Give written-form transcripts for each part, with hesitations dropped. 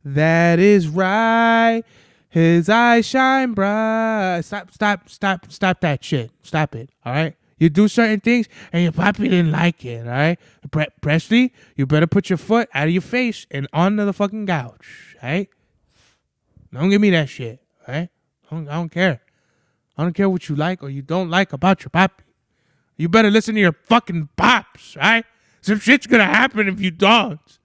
That is right. His eyes shine bright. Stop that shit. Stop it. All right. You do certain things and your papi didn't like it. All right. Presley, you better put your foot out of your face and onto the fucking couch. All right. Don't give me that shit. All right. I don't care. I don't care what you like or you don't like about your papi. You better listen to your fucking pops. All right. Some shit's gonna happen if you don't.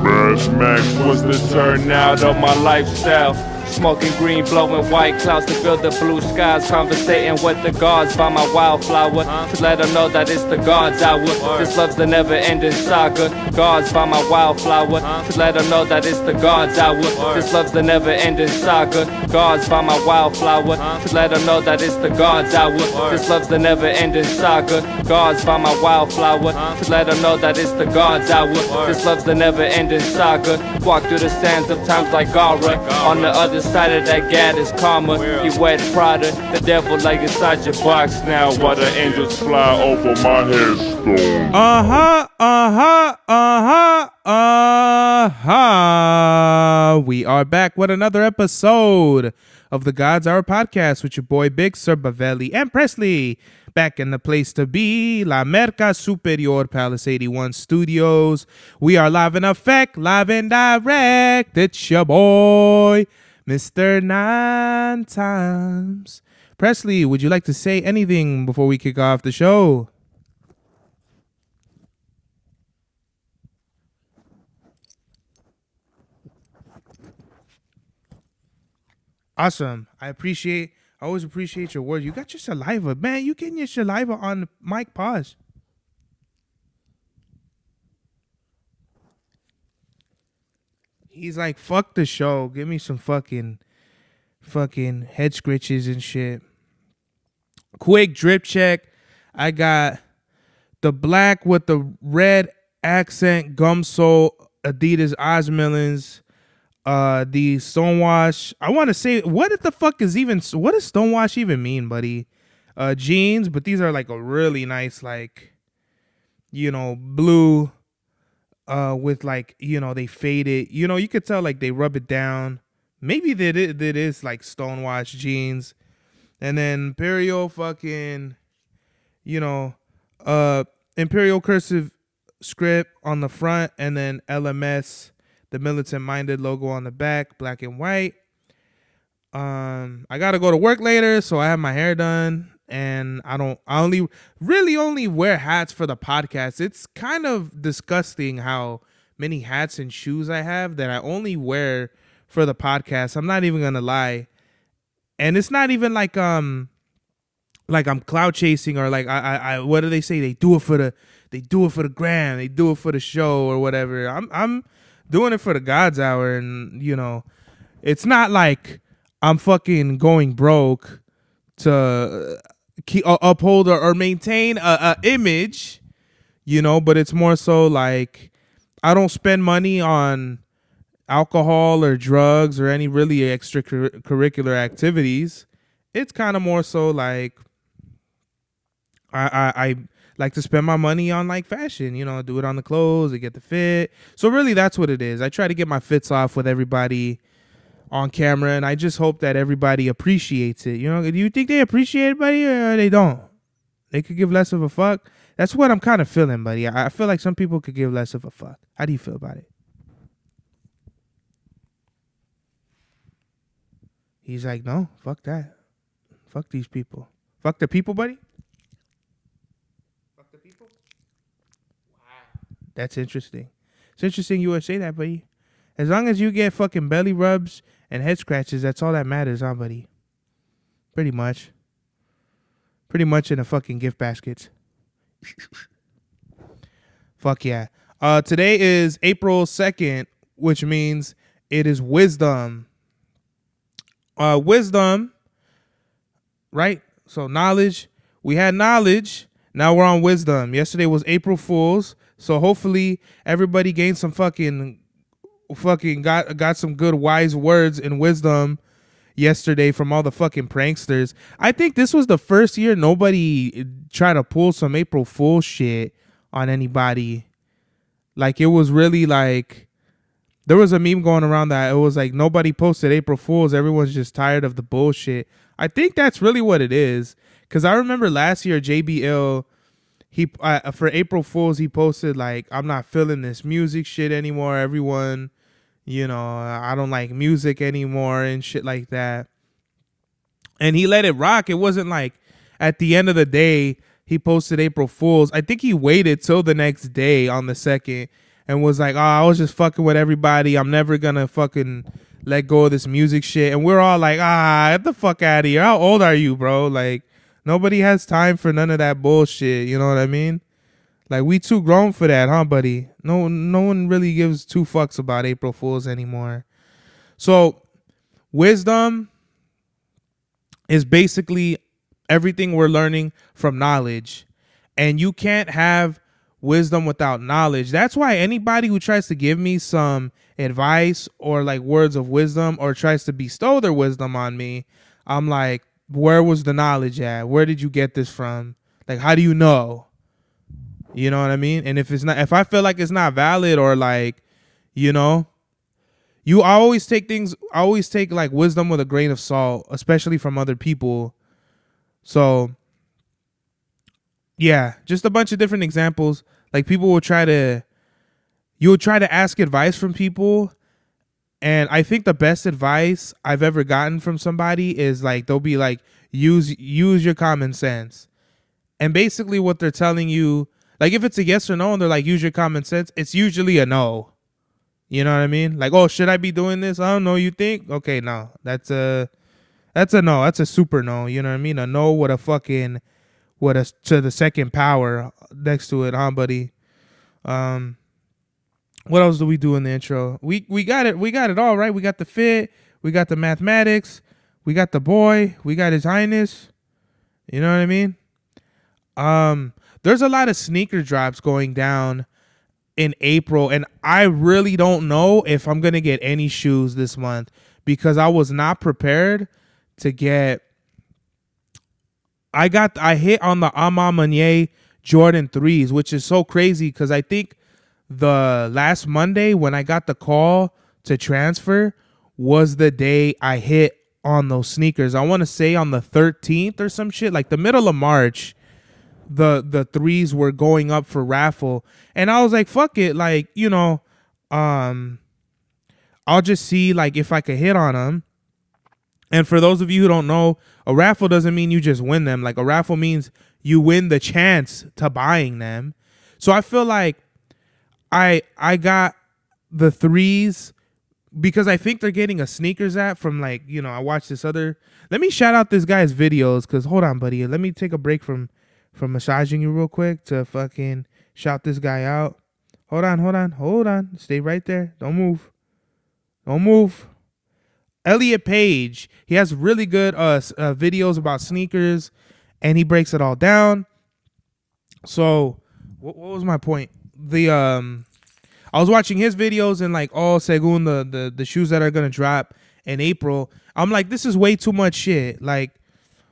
Mad Max was the turnout of my lifestyle. Smoking green, blowing white clouds to build the blue skies. Conversating with the gods by my wildflower to let them know that it's the gods hour. This love's the never-ending saga. Gods by my wildflower to let them know that it's the gods hour. This love's the never-ending saga. Gods by my wildflower to let them know that it's the gods hour. This love's the never-ending saga. Gods by my wildflower to let them know that it's the gods hour. This love's the never-ending saga. Walk through the sands of times like Gara. On the other side of that gad is karma. You wet Prada, the devil like inside your box now. While the angels fly over my headstone. We are back with another episode of the God's Hour podcast with your boy Big Sir Bavelli and Presley. Back in the place to be, La Merca Superior Palace 81 Studios. We are live in effect, live and direct. It's your boy, Mr. Nine Times. Presley, would you like to say anything before we kick off the show? Awesome. I always appreciate your words. You got your saliva. Man, you getting your saliva on the mic. Pause. He's like, fuck the show. Give me some fucking head scritches and shit. Quick drip check. I got the black with the red accent gum sole Adidas Osmillans. The Stonewash. I want to say, what does Stonewash even mean, buddy? Jeans, but these are like a really nice, like, blue, with like, they fade it. You could tell like they rub it down. Maybe that is like Stonewash jeans. And then Imperial fucking, Imperial cursive script on the front, and then LMS, the militant-minded logo on the back, black and white. I gotta go to work later, so I have my hair done, and I only wear hats for the podcast. It's kind of disgusting how many hats and shoes I have that I only wear for the podcast. I'm not even gonna lie, and it's not even like I'm cloud chasing or like I what do they say? They do it for the gram, they do it for the show or whatever. I'm doing it for the God's Hour, and it's not like I'm fucking going broke to uphold or maintain a image, but it's more so like I don't spend money on alcohol or drugs or any really extracurricular activities. It's kind of more so like I like to spend my money on like fashion, do it on the clothes, to get the fit. So really that's what it is. I try to get my fits off with everybody on camera, and I just hope that everybody appreciates it. Do you think they appreciate it, buddy, or they don't? They could give less of a fuck. That's what I'm kind of feeling, buddy. I feel like some people could give less of a fuck. How do you feel about it? He's like, no, fuck that. Fuck these people. Fuck the people, buddy. That's interesting. It's interesting you would say that, buddy. As long as you get fucking belly rubs and head scratches, that's all that matters, huh, buddy? Pretty much. Pretty much in a fucking gift basket. Fuck yeah. Today is April 2nd, which means it is wisdom. Wisdom, right? So knowledge. We had knowledge. Now we're on wisdom. Yesterday was April Fool's. So hopefully everybody gained some fucking got some good wise words and wisdom yesterday from all the fucking pranksters. I think this was the first year nobody tried to pull some April Fool shit on anybody. Like, it was really like, there was a meme going around that it was like nobody posted April Fools. Everyone's just tired of the bullshit. I think that's really what it is. Because I remember last year, JBL, he for April Fools, he posted like, I'm not feeling this music shit anymore. Everyone, I don't like music anymore and shit like that. And he let it rock. It wasn't like at the end of the day, he posted April Fools. I think he waited till the next day on the 2nd and was like, oh, I was just fucking with everybody. I'm never going to fucking let go of this music shit. And we're all like, get the fuck out of here. How old are you, bro? Like, nobody has time for none of that bullshit. You know what I mean? Like, we too grown for that, huh, buddy? No one really gives two fucks about April Fools anymore. So, wisdom is basically everything we're learning from knowledge. And you can't have wisdom without knowledge. That's why anybody who tries to give me some advice or like words of wisdom or tries to bestow their wisdom on me, I'm like, where was the knowledge at? Where did you get this from? Like, how do you know? You know what I mean? And if I feel like it's not valid or like, you always take like wisdom with a grain of salt, especially from other people. So, yeah, just a bunch of different examples. Like, people will try to ask advice from people. And I think the best advice I've ever gotten from somebody is like, they'll be like, use your common sense. And basically what they're telling you, like if it's a yes or no and they're like, use your common sense, it's usually a no. You know what I mean? Like, oh, should I be doing this? I don't know. You think? Okay, no, that's a no. That's a super no. You know what I mean? A no with a fucking, to the second power next to it, huh, buddy? What else do we do in the intro? We got it. We got it all, right? We got the fit. We got the mathematics. We got the boy. We got his highness. You know what I mean? There's a lot of sneaker drops going down in April, and I really don't know if I'm gonna get any shoes this month because I was not prepared to get. I hit on the Maniere Jordan 3s, which is so crazy because I think the last Monday when I got the call to transfer was the day I hit on those sneakers. I want to say on the 13th or some shit, like the middle of March, the 3s were going up for raffle. And I was like, fuck it. Like, I'll just see like if I could hit on them. And for those of you who don't know, a raffle doesn't mean you just win them. Like a raffle means you win the chance to buying them. So I feel like I got the 3s because I think they're getting a sneakers app from like, I watched this other. Let me shout out this guy's videos because hold on, buddy. Let me take a break from massaging you real quick to fucking shout this guy out. Hold on. Stay right there. Don't move. Elliot Page. He has really good videos about sneakers and he breaks it all down. So what was my point? I was watching his videos and like, según the shoes that are gonna drop in April, I'm like, this is way too much shit. Like,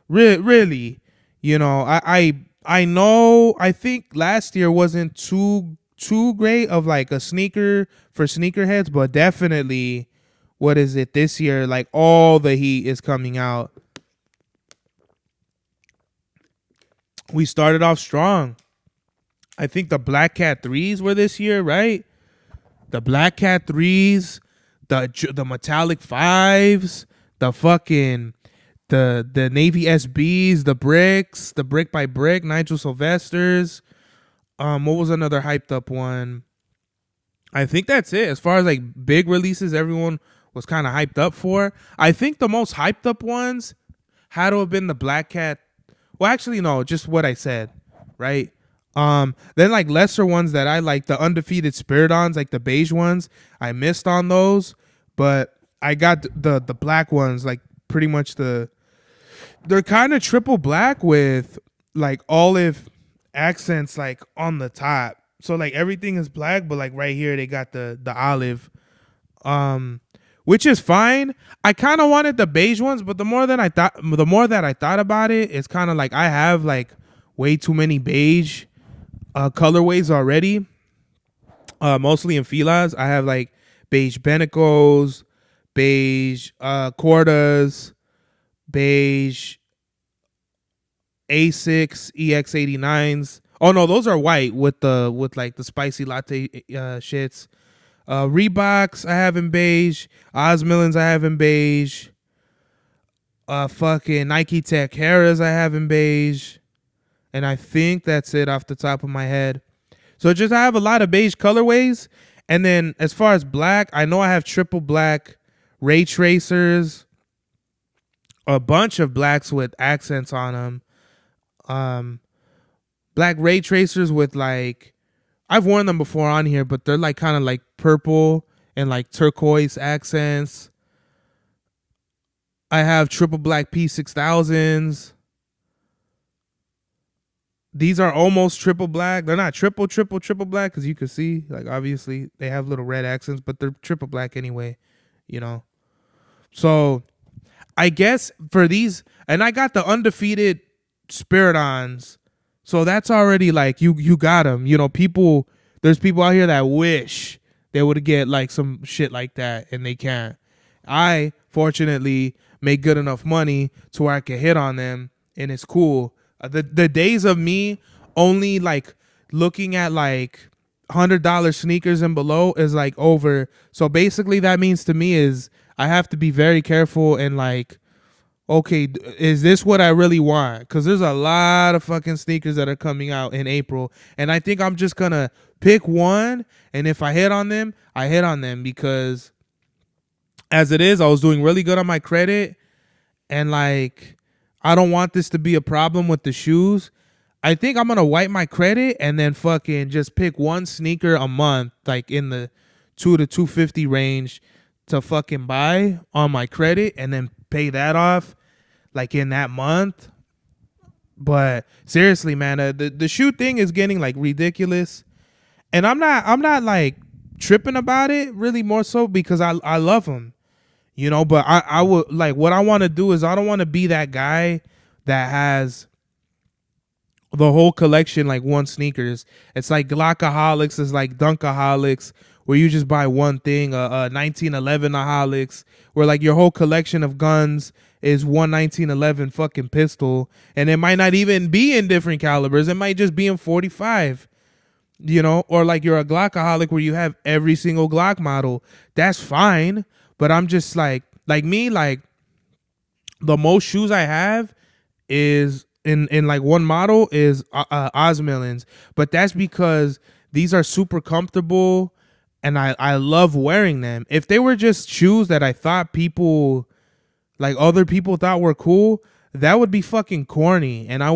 really, I know. I think last year wasn't too great of like a sneaker for sneakerheads, but definitely, what is it this year? Like all the heat is coming out. We started off strong. I think the Black Cat 3s were this year, right? The Black Cat 3s, the metallic 5s, the fucking the Navy SBs, the bricks, the brick by brick, Nigel Sylvester's. What was another hyped up one? I think that's it. As far as like big releases, everyone was kind of hyped up for. I think the most hyped up ones had to have been the Black Cat. Well, actually, no, just what I said, right? Then like lesser ones that I like, the undefeated Spiridons, like the beige ones, I missed on those, but I got the black ones, like pretty much they're kind of triple black with like olive accents like on the top. So like everything is black, but like right here they got the olive, which is fine. I kind of wanted the beige ones, but the more that I thought about it, it's kind of like I have like way too many beige. colorways already. Mostly in Filas. I have like beige Benecos, beige Cordas, beige A6 EX89s. Oh no, those are white with like the spicy latte shits. Reeboks I have in beige. Osmillans I have in beige. Fucking Nike Tech Harris I have in beige. And I think that's it off the top of my head. So just I have a lot of beige colorways. And then as far as black, I know I have triple black ray tracers, a bunch of blacks with accents on them. Black ray tracers with like, I've worn them before on here, but they're like kind of like purple and like turquoise accents. I have triple black P6000s. These are almost triple black. They're not triple black because you can see, like, obviously they have little red accents, but they're triple black anyway, you know. So I guess for these, and I got the undefeated Spiridons. So that's already like, you got them. You know, there's people out here that wish they would get like some shit like that and they can't. I, fortunately, make good enough money to where I can hit on them and it's cool. The days of me only like looking at like $100 sneakers and below is like over. So basically that means to me is I have to be very careful and like, okay, is this what I really want? Because there's a lot of fucking sneakers that are coming out in April. And I think I'm just going to pick one. And if I hit on them, I hit on them because as it is, I was doing really good on my credit. And like, I don't want this to be a problem with the shoes. I think I'm going to wipe my credit and then fucking just pick one sneaker a month, like in the $2 to $250 range to fucking buy on my credit and then pay that off like in that month. But seriously, man, the shoe thing is getting like ridiculous. And I'm not like tripping about it really, more so because I love them. You know, but I would like, what I want to do is I don't want to be that guy that has the whole collection like one sneakers. It's like Glockaholics, it's like Dunkaholics, where you just buy one thing, 1911aholics, where like your whole collection of guns is one 1911 fucking pistol, and it might not even be in different calibers. It might just be in 45. You know, or like you're a Glockaholic where you have every single Glock model. That's fine. But I'm just like me, like the most shoes I have is in like one model is Osmillans. But that's because these are super comfortable and I love wearing them. If they were just shoes that I thought people, like other people thought were cool, that would be fucking corny. And I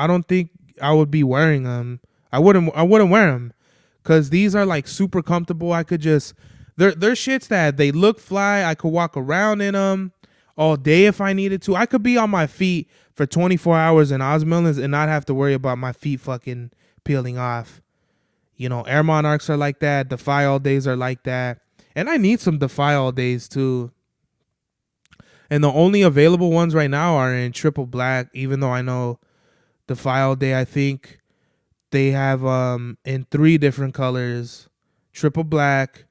don't think I would be wearing them. I wouldn't wear them because these are like super comfortable. I could just... They're shits that they look fly. I could walk around in them all day if I needed to. I could be on my feet for 24 hours in Osmillans and not have to worry about my feet fucking peeling off. You know, Air Monarchs are like that. Defy All Days are like that. And I need some Defy All Days too. And the only available ones right now are in triple black, even though I know Defy All Day, I think they have in 3 different colors. Triple black,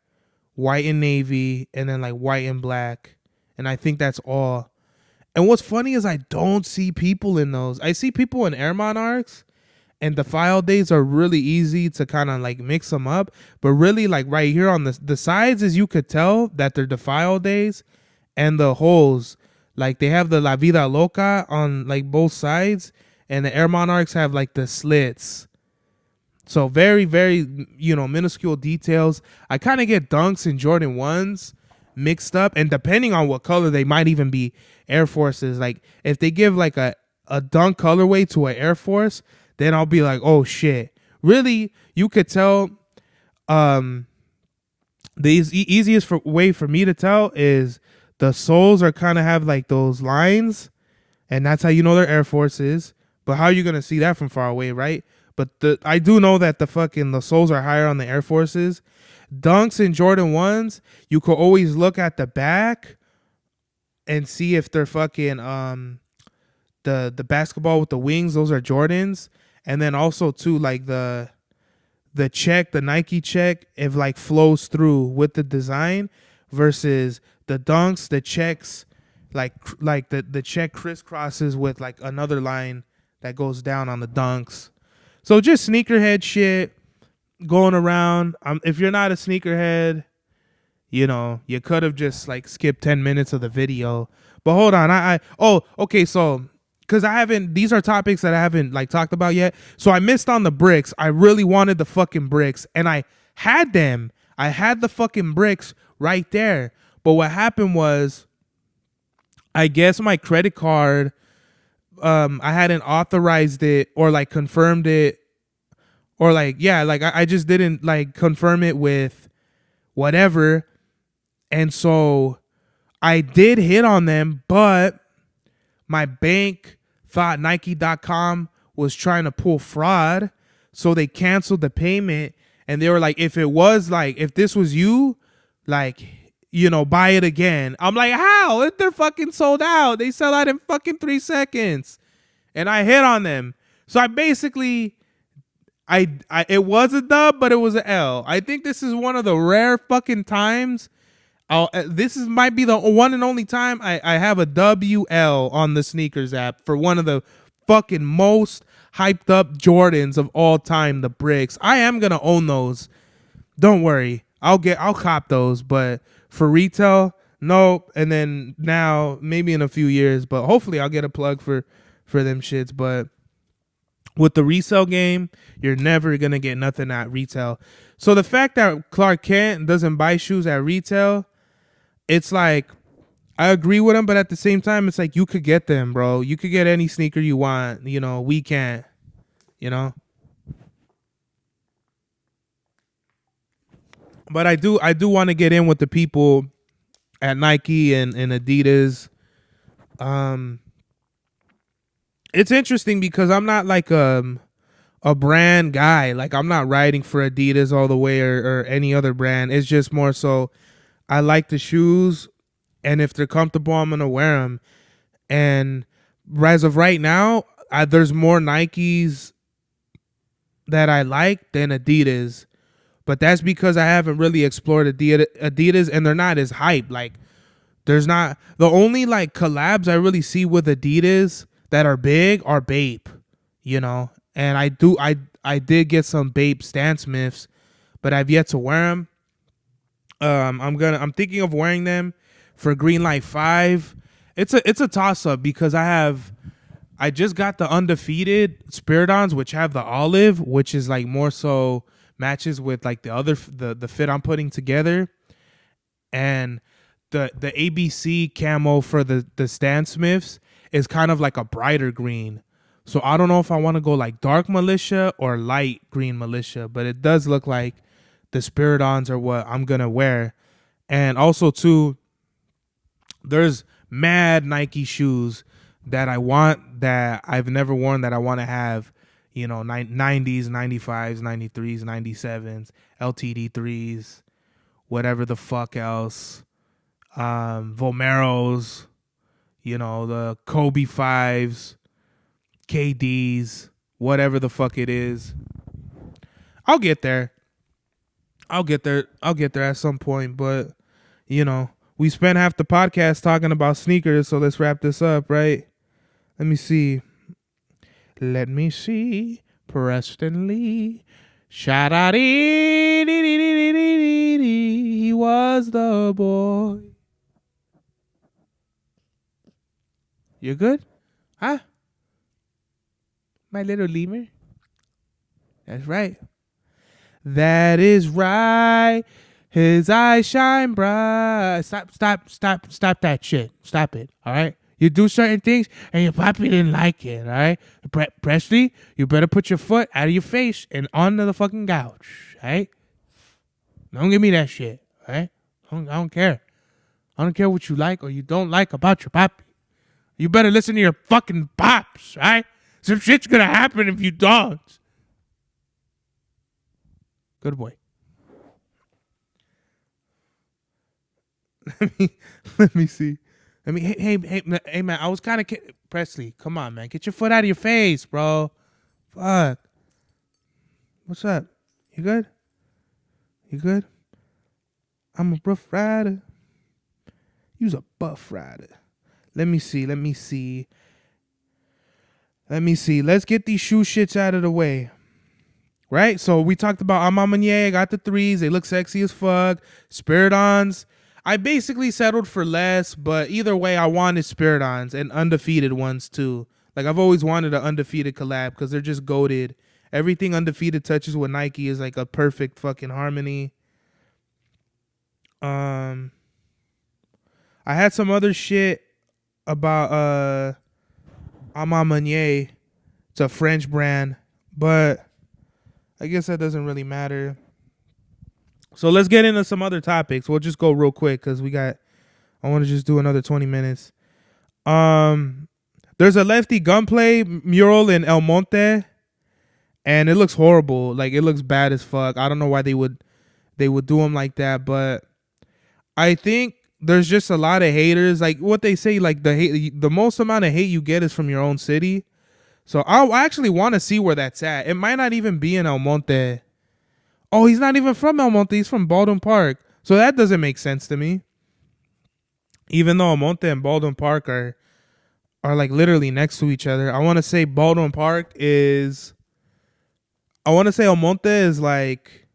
white and navy, and then like white and black. And I think that's all. And what's funny is I don't see people in those. I see people in Air Monarchs, and the file days are really easy to kind of like mix them up. But really, like right here on the sides, is you could tell that they're defile days, and the holes, like they have the La Vida Loca on like both sides, and the Air Monarchs have like the slits. So very, very, you know, minuscule details. I kind of get Dunks and Jordan 1s mixed up. And depending on what color, they might even be Air Forces. Like if they give like a Dunk colorway to an Air Force, then I'll be like, oh shit. Really, you could tell. The easiest way for me to tell is the soles are kind of have like those lines. And that's how you know they're Air Forces. But how are you going to see that from far away, right? But I do know that the soles are higher on the Air Forces. Dunks and Jordan 1s, you could always look at the back and see if they're fucking the basketball with the wings, those are Jordans. And then also too, like the Nike check, if like flows through with the design versus the dunks, the checks, like the check crisscrosses with like another line that goes down on the dunks. So just sneakerhead shit going around. If you're not a sneakerhead, you could have just like skipped 10 minutes of the video. But hold on, okay, so because these are topics that I haven't like talked about yet. So I missed on the bricks. I really wanted the fucking bricks, and I had them. I had the fucking bricks right there. But what happened was, I guess my credit card, I hadn't authorized it or like confirmed it, or like, yeah, like I just didn't like confirm it with whatever. And so I did hit on them, but my bank thought Nike.com was trying to pull fraud. So they canceled the payment, and they were like, if this was you, like, buy it again. I'm like, how? If they're fucking sold out, they sell out in fucking 3 seconds. And I hit on them. So I basically, it was a dub, but it was an L. I think this is one of the rare fucking times. Might be the one and only time I have a WL on the sneakers app for one of the fucking most hyped up Jordans of all time, the bricks. I am gonna own those. Don't worry. I'll cop those, but for retail, nope. And then now, maybe in a few years, but hopefully I'll get a plug for them shits. But with the resale game, you're never gonna get nothing at retail. So the fact that Clark Kent doesn't buy shoes at retail, it's like, I agree with him, but at the same time, it's like, you could get them, bro. You could get any sneaker you want. We can't, But I do want to get in with the people at Nike and Adidas. It's interesting because I'm not like a brand guy. Like, I'm not riding for Adidas all the way or any other brand. It's just more so I like the shoes, and if they're comfortable, I'm gonna wear them. And as of right now, there's more Nikes that I like than Adidas, but that's because I haven't really explored Adidas, and they're not as hype. Like, there's not, the only like collabs I really see with Adidas that are big are Bape, and I did get some Bape Stan Smiths, but I've yet to wear them. I'm thinking of wearing them for Greenlight 5. It's a toss up because I just got the undefeated Spiridons, which have the olive, which is like more so matches with like the fit I'm putting together, and the ABC camo for the Stan Smiths is kind of like a brighter green. So I don't know if I want to go like dark militia or light green militia, but it does look like the Spiridons are what I'm going to wear. And also, too, there's mad Nike shoes that I want that I've never worn that I want to have, 90s, 95s, 93s, 97s, LTD 3s, whatever the fuck else. Vomeros, the Kobe 5s, KDs, whatever the fuck it is. I'll get there at some point, but we spent half the podcast talking about sneakers, so let's wrap this up, right? Let me see. Preston Lee. Shout out, he was the boy. You good? Huh? My little lemur? That's right. That is right. His eyes shine bright. Stop that shit. Stop it. All right? You do certain things and your papi didn't like it. All right? Presley, you better put your foot out of your face and onto the fucking couch. All right? Don't give me that shit. All right? I don't care. I don't care what you like or you don't like about your papi. You better listen to your fucking pops. All right? Some shit's gonna happen if you don't. Good boy. Let me see. Hey, man. I was kind of Presley. Come on, man. Get your foot out of your face, bro. Fuck. What's up? You good? You good? I'm a rough rider. You's a buff rider. Let me see. Let's get these shoe shits out of the way. Right? So we talked about I'm on Maniere, got the 3s. They look sexy as fuck. Spiridons. I basically settled for less, but either way, I wanted Spiridons and undefeated ones too. Like, I've always wanted an undefeated collab because they're just goated. Everything undefeated touches with Nike is like a perfect fucking harmony. I had some other shit about Ama Maniere. It's a French brand, but I guess that doesn't really matter. So let's get into some other topics. We'll just go real quick because I want to just do another 20 minutes. There's a Lefty Gunplay mural in El Monte, and it looks horrible. Like, it looks bad as fuck. I don't know why they would do them like that, but I think there's just a lot of haters. Like what they say, like the most amount of hate you get is from your own city. So I actually want to see where that's at. It might not even be in El Monte. Oh, he's not even from El Monte. He's from Baldwin Park. So that doesn't make sense to me. Even though El Monte and Baldwin Park are like literally next to each other. I want to say El Monte is like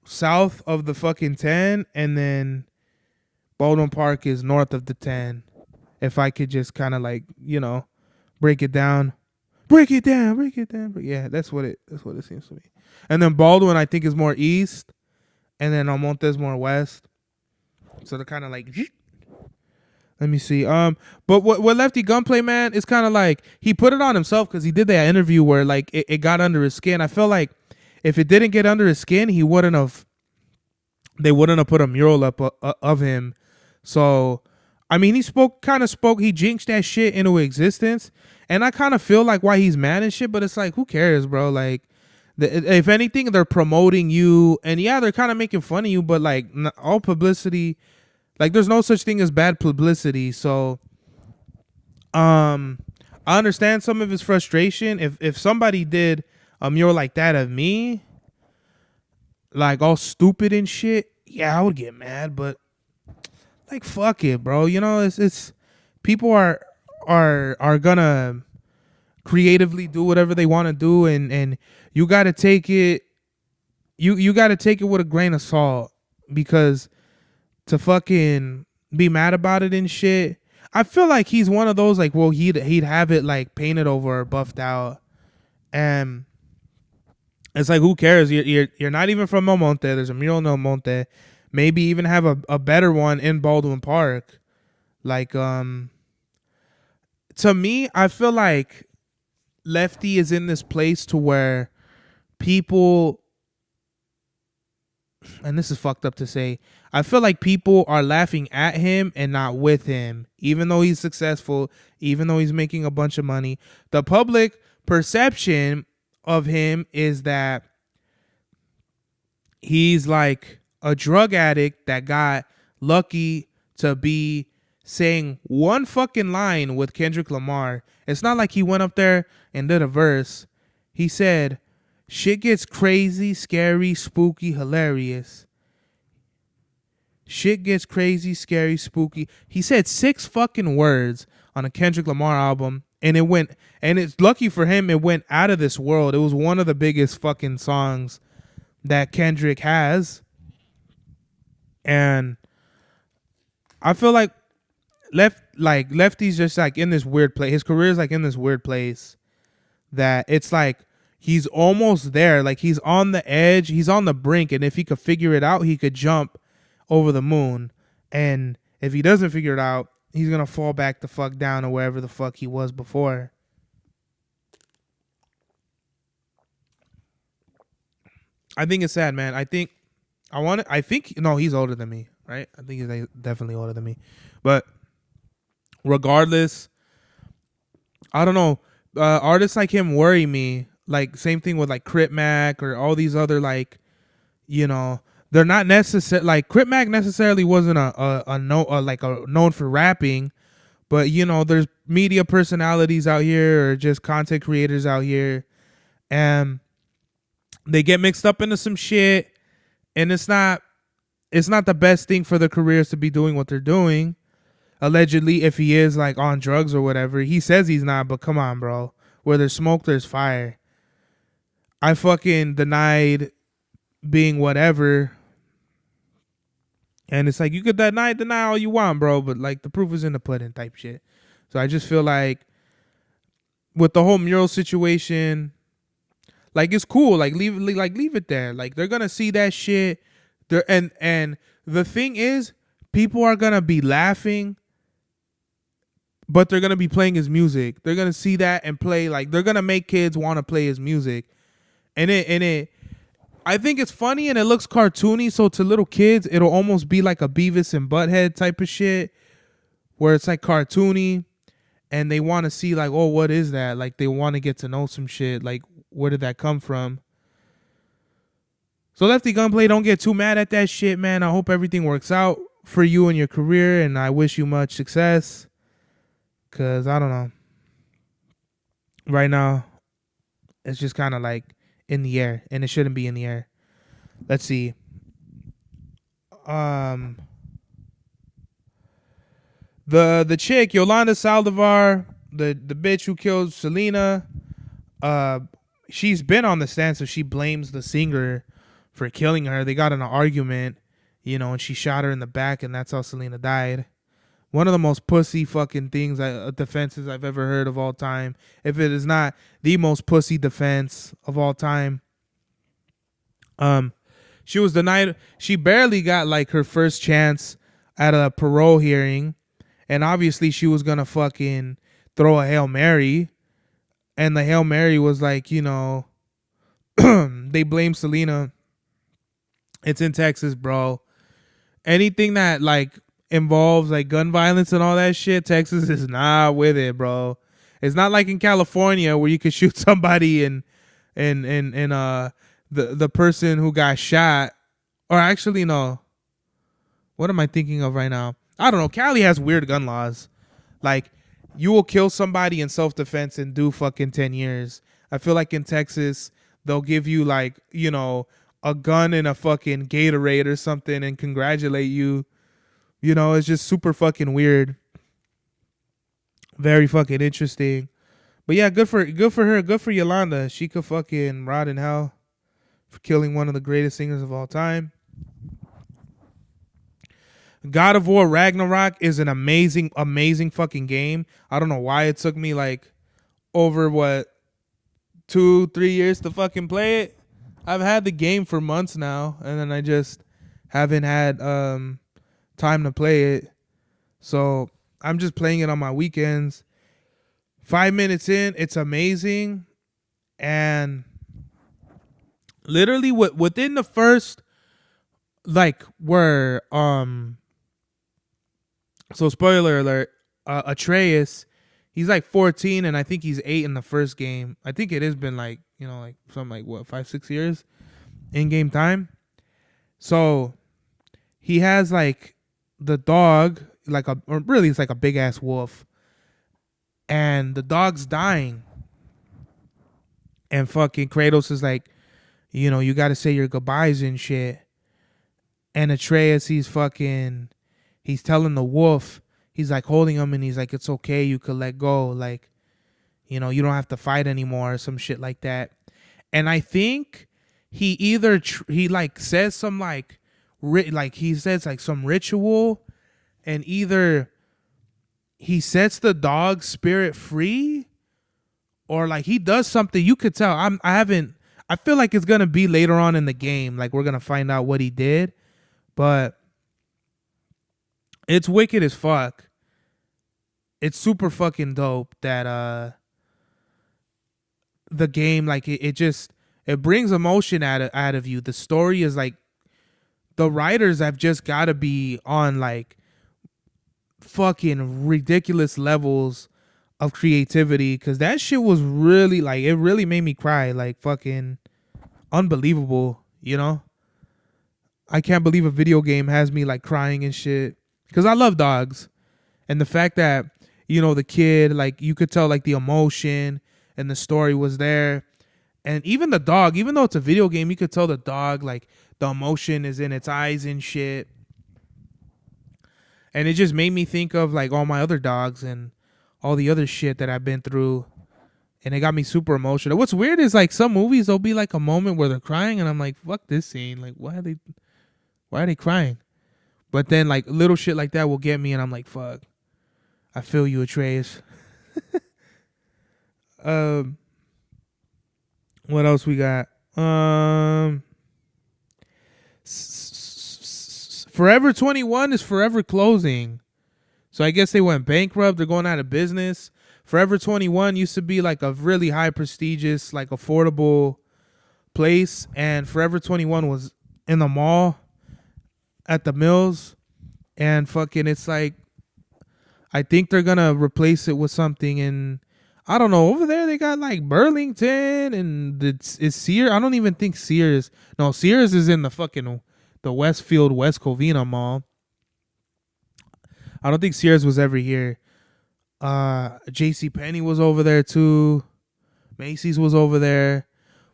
south of the fucking 10, and then Baldwin Park is north of the 10. If I could just kind of like, break it down. But yeah, that's what it seems to me. And then Baldwin, I think, is more east, and then El Monte is more west. So they're kind of like, let me see. But what Lefty Gunplay, man, is kind of like he put it on himself because he did that interview where like it got under his skin. I feel like if it didn't get under his skin, they wouldn't have put a mural up of him. So, I mean, he jinxed that shit into existence. And I kind of feel like why he's mad and shit, but it's like, who cares, bro? Like, if anything, they're promoting you, and yeah, they're kind of making fun of you, but like all publicity, like there's no such thing as bad publicity. So, I understand some of his frustration. If somebody did a mural like that of me, like all stupid and shit, yeah, I would get mad, but like, fuck it, bro. It's people are gonna creatively do whatever they want to do, and you gotta take it you gotta take it with a grain of salt, because to fucking be mad about it and shit, I feel like he's one of those, like, well, he'd have it like painted over or buffed out, and it's like, who cares? You're not even from El Monte. There's a mural in El Monte. Maybe even have a better one in Baldwin Park. Like, to me, I feel like Lefty is in this place to where people, and this is fucked up to say, I feel like people are laughing at him and not with him, even though he's successful, even though he's making a bunch of money. The public perception of him is that he's like a drug addict that got lucky to be saying one fucking line with Kendrick Lamar. It's not like he went up there and did a verse. He said, shit gets crazy, scary, spooky, hilarious. Shit gets crazy, scary, spooky. He said 6 fucking words on a Kendrick Lamar album, and it's lucky for him, it went out of this world. It was one of the biggest fucking songs that Kendrick has. And I feel like Lefty's just like in this weird place. His career is like in this weird place that it's like he's almost there. Like, he's on the edge. He's on the brink. And if he could figure it out, he could jump over the moon. And if he doesn't figure it out, he's going to fall back the fuck down to wherever the fuck he was before. I think it's sad, man. No, he's older than me, right? I think he's definitely older than me. But regardless, I don't know. Artists like him worry me. Like, same thing with like Crit Mac or all these other, like, they're not necessary. Like, Crit Mac necessarily wasn't a known for rapping, But there's media personalities out here or just content creators out here, and they get mixed up into some shit, and it's not the best thing for their careers to be doing what they're doing. Allegedly, if he is like on drugs or whatever, he says he's not, but come on, bro. Where there's smoke, there's fire. I fucking denied being whatever. And it's like, you could deny all you want, bro, but like the proof is in the pudding type shit. So I just feel like with the whole Mural situation, like it's cool. Like leave it there. Like they're gonna see that shit. And the thing is, people are gonna be laughing, but they're gonna be playing his music. They're gonna see that and play, like they're gonna make kids want to play his music. And I think it's funny and it looks cartoony, so to little kids, it'll almost be like a Beavis and Butthead type of shit, where it's like cartoony, and they want to see like, oh, what is that? Like they want to get to know some shit. Like, where did that come from? So Lefty Gunplay, don't get too mad at that shit, man. I hope everything works out for you and your career, and I wish you much success. Cause I don't know. Right now, it's just kind of like in the air, and it shouldn't be in the air. Let's see. The chick Yolanda Saldivar, the bitch who killed Selena, she's been on the stand, so she blames the singer for killing her. They got in an argument, and she shot her in the back, and that's how Selena died. One of the most pussy fucking defenses I've ever heard of all time. If it is not the most pussy defense of all time. She was denied. She barely got like her first chance at a parole hearing. And obviously she was going to fucking throw a Hail Mary. And the Hail Mary was like, they blame Selena. It's in Texas, bro. Anything that like involves like gun violence and all that shit, Texas is not with it, bro. It's not like in California where you could shoot somebody and the person who got shot, or actually no. What am I thinking of right now? I don't know. Cali has weird gun laws. Like you will kill somebody in self-defense and do fucking 10 years. I feel like in Texas they'll give you like, a gun and a fucking Gatorade or something and congratulate you. It's just super fucking weird. Very fucking interesting. But yeah, good for her. Good for Yolanda. She could fucking rot in hell for killing one of the greatest singers of all time. God of War Ragnarok is an amazing, amazing fucking game. I don't know why it took me like over 2-3 years to fucking play it. I've had the game for months now, and then I just haven't had time to play it. So I'm just playing it on my weekends. 5 minutes in, it's amazing. And literally within the first, like, where so spoiler alert, Atreus, he's like 14 and I think he's 8 in the first game. I think it has been like, like something like 5-6 years in game time. So he has like the dog, or really it's like a big ass wolf, and the dog's dying, and fucking Kratos is like, you got to say your goodbyes and shit. And Atreus, he's telling the wolf, he's like holding him and he's like, it's okay, you could let go, like, you don't have to fight anymore, or some shit like that. And I think he either he like says some like he says like some ritual, and either he sets the dog spirit free, or like he does something. You could tell. I feel like it's gonna be later on in the game, like we're gonna find out what he did, but it's wicked as fuck. It's super fucking dope that the game, like it brings emotion out of you. The story is like, the writers have just got to be on like fucking ridiculous levels of creativity, because that shit was really like, it really made me cry, like fucking unbelievable. I can't believe a video game has me like crying and shit, because I love dogs, and the fact that you know, the kid, like you could tell like the emotion and the story was there. And even the dog, even though it's a video game, you could tell the dog, like the emotion is in its eyes and shit. And it just made me think of like all my other dogs and all the other shit that I've been through. And it got me super emotional. What's weird is like some movies, there'll be like a moment where they're crying and I'm like, fuck this scene. Like, why are they crying? But then like little shit like that will get me and I'm like, fuck. I feel you, Atreus. What else we got? Forever 21 is forever closing. So I guess they went bankrupt. They're going out of business. Forever 21 used to be like a really high prestigious, like affordable place. And Forever 21 was in the mall at the Mills. And fucking it's like, I think they're going to replace it with something in, I don't know. Over there they got like Burlington and it's Sears. I don't even think Sears. No, Sears is in the fucking the Westfield West Covina Mall. I don't think Sears was ever here. JCPenney was over there too. Macy's was over there.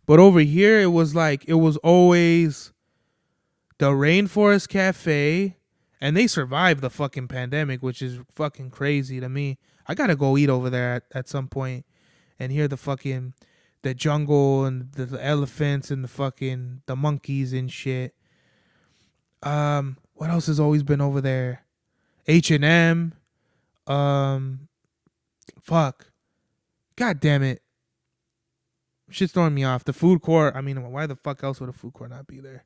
But over here it was like it was always the Rainforest Cafe. And they survived the fucking pandemic, which is fucking crazy to me. I gotta go eat over there at some point and hear the jungle and the elephants and the monkeys and shit. What else has always been over there? H&M. Fuck. God damn it. Shit's throwing me off. The food court. I mean, why the fuck else would a food court not be there?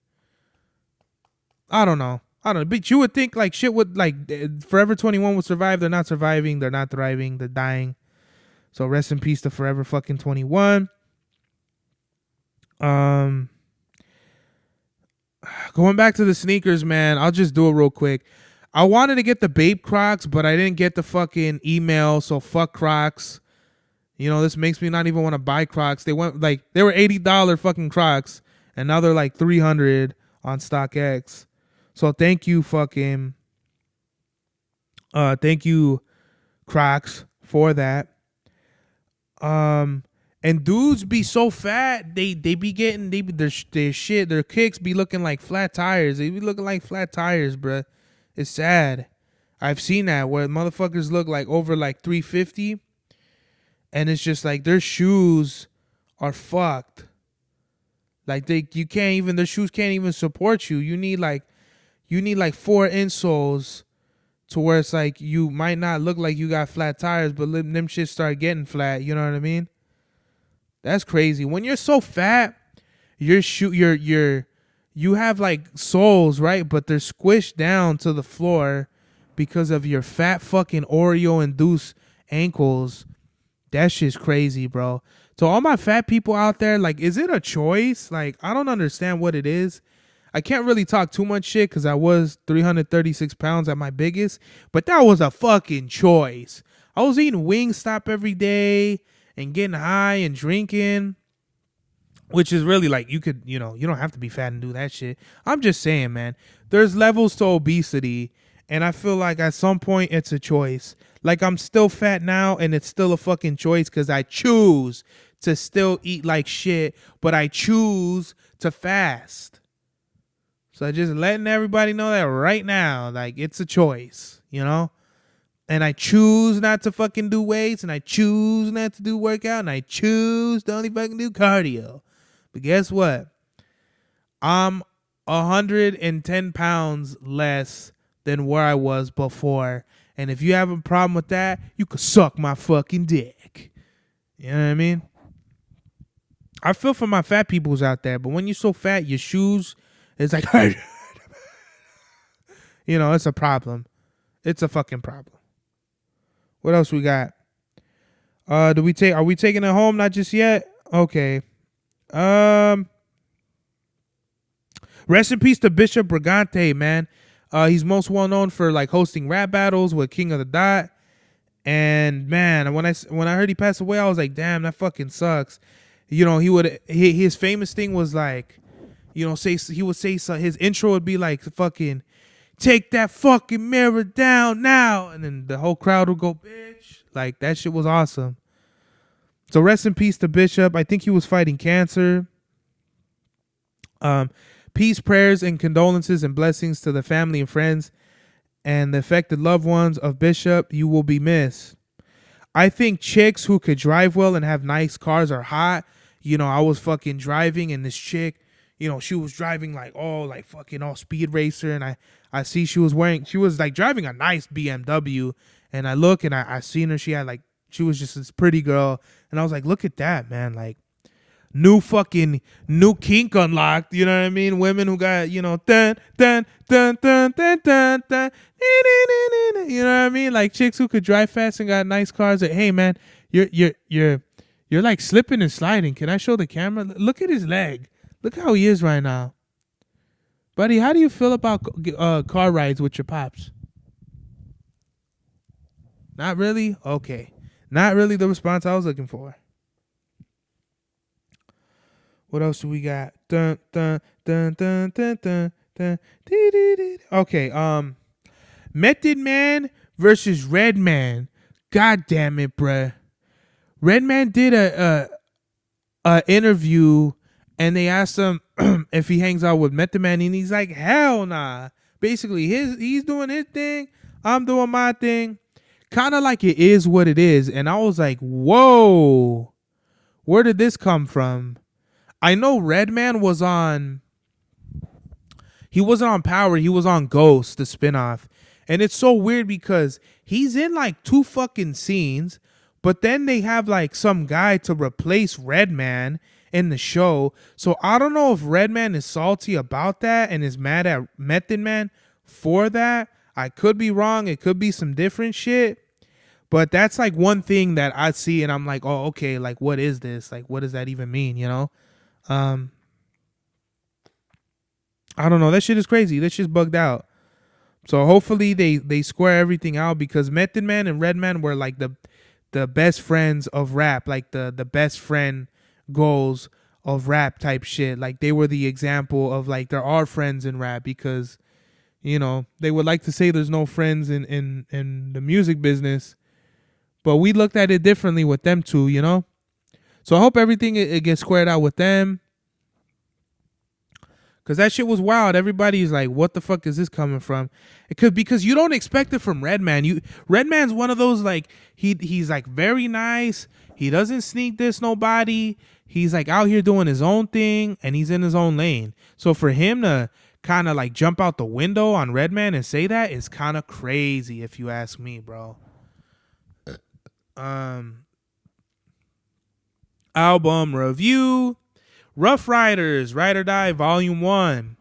I don't know. But you would think like shit would like Forever 21 would survive. They're not surviving. They're not thriving. They're dying. So rest in peace to Forever fucking 21. Going back to the sneakers, man. I'll just do it real quick. I wanted to get the Bape Crocs, but I didn't get the fucking email. So fuck Crocs. You know, this makes me not even want to buy Crocs. They were $80 fucking Crocs, and now they're like $300 on StockX. So thank you Crocs for that. And dudes be so fat, their kicks be looking like flat tires. They be looking like flat tires, bruh. It's sad. I've seen that where motherfuckers look like over like 350, and it's just like their shoes are fucked. Like their shoes can't even support you. You need like 4 insoles to where it's like you might not look like you got flat tires, but them shit start getting flat. You know what I mean? That's crazy. When you're so fat, you have like soles, right? But they're squished down to the floor because of your fat fucking Oreo-induced ankles. That shit's crazy, bro. To all my fat people out there, like, is it a choice? Like, I don't understand what it is. I can't really talk too much shit because I was 336 pounds at my biggest, but that was a fucking choice. I was eating Wingstop every day and getting high and drinking, which is really like you don't have to be fat and do that shit. I'm just saying, man, there's levels to obesity, and I feel like at some point it's a choice. Like I'm still fat now and it's still a fucking choice because I choose to still eat like shit, but I choose to fast. So just letting everybody know that right now, like it's a choice, you know? And I choose not to fucking do weights, and I choose not to do workout, and I choose to only fucking do cardio. But guess what? I'm 110 pounds less than where I was before. And if you have a problem with that, you could suck my fucking dick. You know what I mean? I feel for my fat peoples out there, but when you're so fat, your shoes... It's like, you know, it's a problem. It's a fucking problem. What else we got? Are we taking it home? Not just yet? Okay. Rest in peace to Bishop Brigante, man. He's most well known for like hosting rap battles with King of the Dot. And man, when I heard he passed away, I was like, damn, that fucking sucks. You know, his famous thing was like, you know, he would say so, his intro would be like fucking take that fucking mirror down now, and then the whole crowd would go bitch, Like, that shit was awesome. So rest in peace to Bishop. I think he was fighting cancer. Peace, prayers, and condolences and blessings to the family and friends and the affected loved ones of Bishop. You will be missed. I think chicks who could drive well and have nice cars are hot. You know, I was fucking driving and this chick, you know, she was driving like all like fucking all speed racer, and I see she was like driving a nice BMW, and I look and I seen her, she was just this pretty girl, and I was like, look at that, man, like new kink unlocked, you know what I mean? Women who got, you know, dun dun dun dun dun dun dun, you know what I mean? Like chicks who could drive fast and got nice cars. Like, hey man, you're like slipping and sliding. Can I show the camera? Look at his leg. Look how he is right now. Buddy, how do you feel about car rides with your pops? Not really? Okay. Not really the response I was looking for. What else do we got? Dun dun dun dun dun dun dun. Okay, Method Man versus Redman. God damn it, bruh. Redman did a interview, and they asked him if he hangs out with Method Man, and he's like, hell nah. Basically, he's doing his thing, I'm doing my thing. Kind of like it is what it is. And I was like, whoa, where did this come from? I know Redman was on, he wasn't on Power, he was on Ghost, the spinoff. And it's so weird because he's in like 2 fucking scenes, but then they have like some guy to replace Redman in the show. So I don't know if Redman is salty about that and is mad at Method Man for that. I could be wrong. It could be some different shit. But that's like one thing that I see and I'm like, oh, okay, like what is this? Like what does that even mean, you know? I don't know. That shit is crazy. That shit's bugged out. So hopefully they square everything out, because Method Man and Redman were like the best friends of rap, like the best friend goals of rap type shit. Like they were the example of like there are friends in rap, because you know they would like to say there's no friends in the music business, but we looked at it differently with them two, you know. So I hope everything it gets squared out with them, because that shit was wild. Everybody's like, what the fuck is this coming from? It could, because you don't expect it from Redman. Redman's one of those, like, he's like very nice. He doesn't sneak diss nobody. He's like out here doing his own thing, and he's in his own lane. So for him to kind of like jump out the window on Redman and say that is kind of crazy, if you ask me, bro. Album review. Rough Ryders, Ride or Die, Volume 1.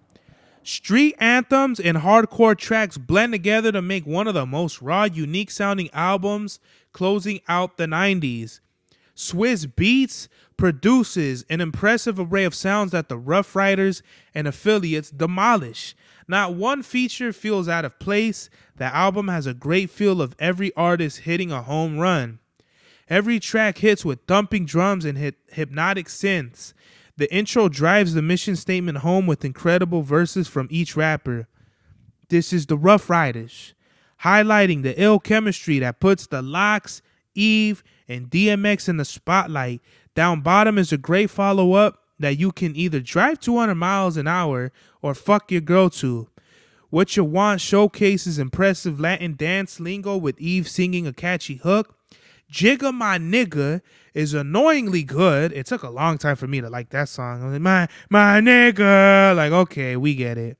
Street anthems and hardcore tracks blend together to make one of the most raw, unique sounding albums closing out the 90s. Swiss Beats produces an impressive array of sounds that the Rough Ryders and affiliates demolish. Not one feature feels out of place. The album has a great feel of every artist hitting a home run. Every track hits with thumping drums and hypnotic synths. The intro drives the mission statement home with incredible verses from each rapper. This is the Rough Ryders, highlighting the ill chemistry that puts the Locks, Eve, and DMX in the spotlight. Down Bottom is a great follow-up that you can either drive 200 miles an hour or fuck your girl to. What You Want showcases impressive Latin dance lingo with Eve singing a catchy hook. Jigga My Nigga is annoyingly good. It took a long time for me to like that song. I was like, my nigga. Like, okay, we get it.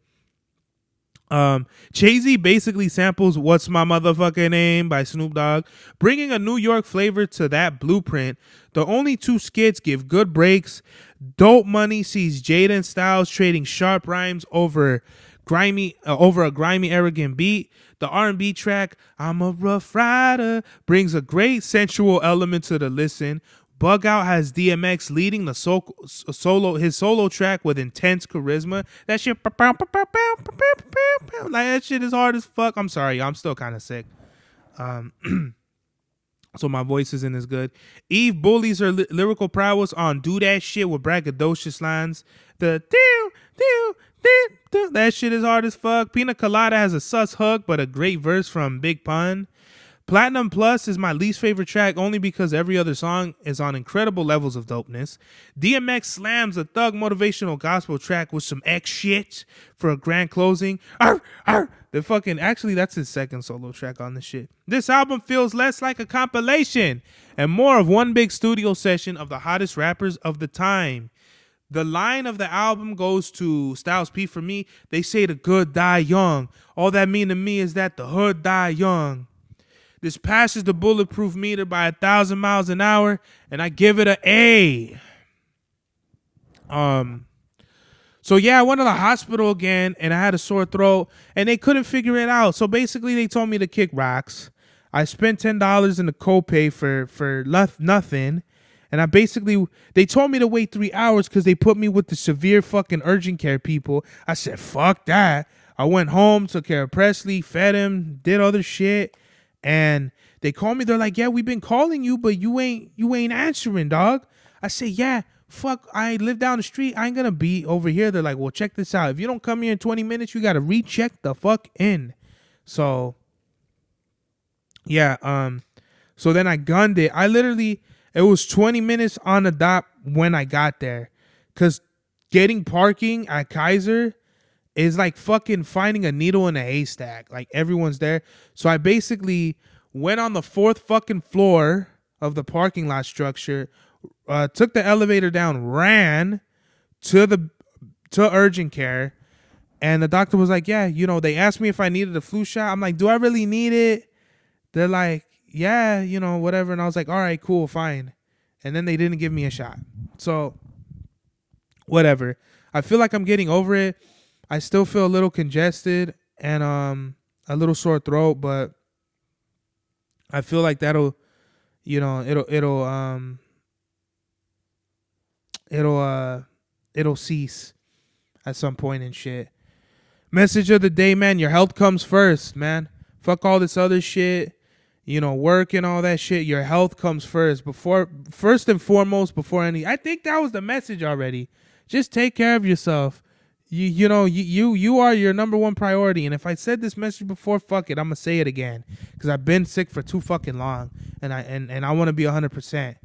Jay-Z basically samples What's My Motherfucking Name by Snoop Dogg, bringing a New York flavor to that blueprint. The only 2 skits give good breaks. Dope Money sees Jada and Styles trading sharp rhymes over a grimy, arrogant beat. The R&B track, I'm a Rough Rider, brings a great sensual element to the listen. Bug Out has DMX leading the his solo track with intense charisma. That shit, like that shit is hard as fuck. I'm sorry, I'm still kind of sick. So my voice isn't as good. Eve bullies her lyrical prowess on Do That Shit with braggadocious lines. The that shit is hard as fuck. Pina Colada has a sus hook, but a great verse from Big Pun. Platinum Plus is my least favorite track only because every other song is on incredible levels of dopeness. DMX slams a thug motivational gospel track with some X shit for a grand closing. Arr, arr. Actually, that's his second solo track on the shit. This album feels less like a compilation and more of one big studio session of the hottest rappers of the time. The line of the album goes to Styles P for me. They say the good die young. All that mean to me is that the hood die young. This passes the bulletproof meter by 1,000 miles an hour, and I give it an A. So yeah, I went to the hospital again, and I had a sore throat, and they couldn't figure it out. So basically, they told me to kick rocks. I spent $10 in the copay for nothing, and they told me to wait 3 hours because they put me with the severe fucking urgent care people. I said, fuck that. I went home, took care of Presley, fed him, did other shit. And they called me. They're like, yeah, we've been calling you, but you ain't answering, dog. I say, yeah, fuck, I live down the street. I ain't going to be over here. They're like, well, check this out. If you don't come here in 20 minutes, you got to recheck the fuck in. So, yeah. So then I gunned it. It was 20 minutes on the dot when I got there. Because getting parking at Kaiser is like fucking finding a needle in a haystack. Like everyone's there. So I basically went on the 4th fucking floor of the parking lot structure, took the elevator down, ran to urgent care. And the doctor was like, yeah, they asked me if I needed a flu shot. I'm like, do I really need it? They're like, yeah, whatever. And I was like, all right, cool, fine. And then they didn't give me a shot. So whatever. I feel like I'm getting over it. I still feel a little congested and a little sore throat, but I feel like that'll cease at some point and shit. Message of the day, man, your health comes first, man. Fuck all this other shit, work and all that shit. Your health comes first and foremost before any. I think that was the message already. Just take care of yourself. You are your number one priority. And if I said this message before, fuck it, I'm gonna say it again because I've been sick for too fucking long, and I want to be 100%.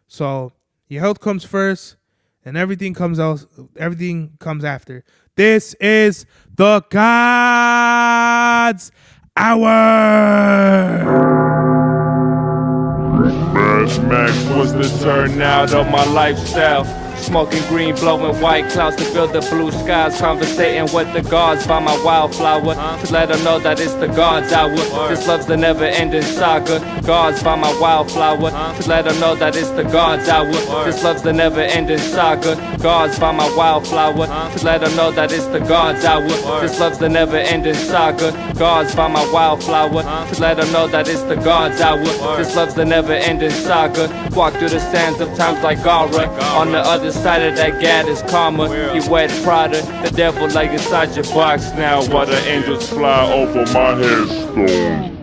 So your health comes first, and everything comes after. This is the God's Hour. Mad Max was the turnout of my lifestyle. Smoking green, blowing white clouds to build the blue skies. Conversating with the gods by my wildflower to let them know that it's the God's hour. This love's the never-ending saga. Gods by my wildflower to let them know that it's the God's hour. This love's the never-ending saga. Gods by my wildflower to let them know that it's the God's hour. This love's the never-ending saga. Gods by my wildflower to let them know that it's the God's hour. This love's the never-ending saga. Walk through the sands of times like Gara. On the other side of that gad is karma. You wet Prada, the devil like inside your box now. While the angels fly over my headstone.